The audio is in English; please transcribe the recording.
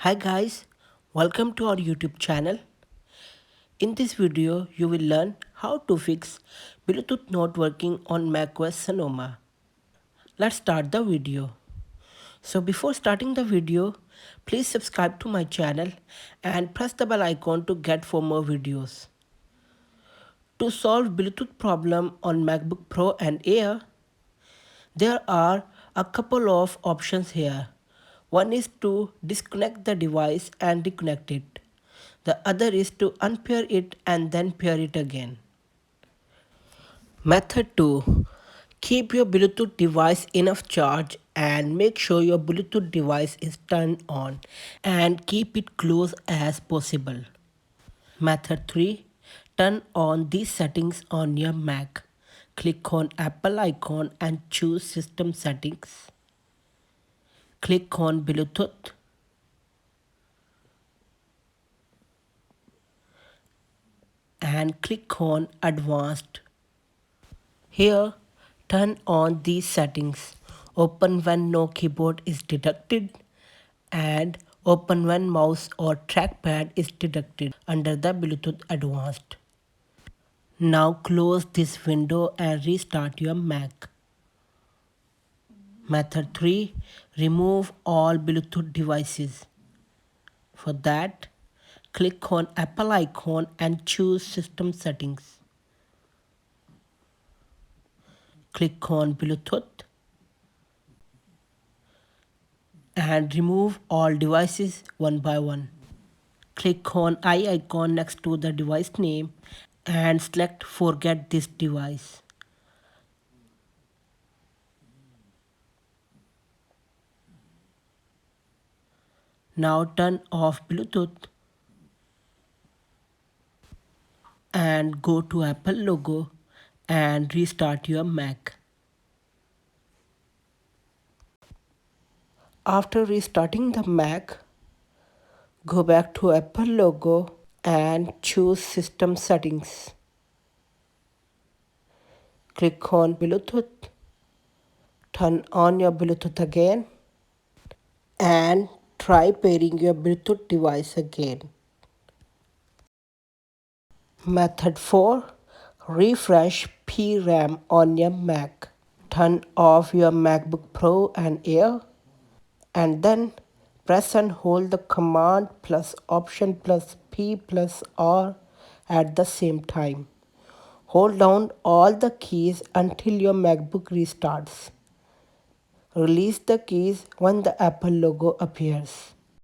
Hi guys, welcome to our YouTube channel. In this video, you will learn how to fix Bluetooth not working on macOS Sonoma. Let's start the video. So before starting the video, please subscribe to my channel and press the bell icon to get for more videos. To solve Bluetooth problem on MacBook Pro and Air, there are a couple of options here. One is to disconnect the device and reconnect it. The other is to unpair it and then pair it again. Method 2. Keep your Bluetooth device enough charge and make sure your Bluetooth device is turned on and keep it close as possible. Method 3. Turn on these settings on your Mac. Click on Apple icon and choose System Settings. Click on Bluetooth and click on Advanced. Here, turn on these settings. Open when no keyboard is detected and open when mouse or trackpad is detected under the Bluetooth Advanced. Now close this window and restart your Mac. Method 3. Remove all Bluetooth devices. For that, click on Apple icon and choose System Settings. Click on Bluetooth and remove all devices one by one. Click on eye icon next to the device name and select forget this device. Now turn off Bluetooth and go to Apple logo and restart your Mac. After restarting the Mac, go back to Apple logo and choose System Settings. Click on Bluetooth, turn on your Bluetooth again and try pairing your Bluetooth device again. Method 4. Refresh PRAM on your Mac. Turn off your MacBook Pro and Air and then press and hold the Command plus Option plus P plus R at the same time. Hold down all the keys until your MacBook restarts. Release the keys when the Apple logo appears.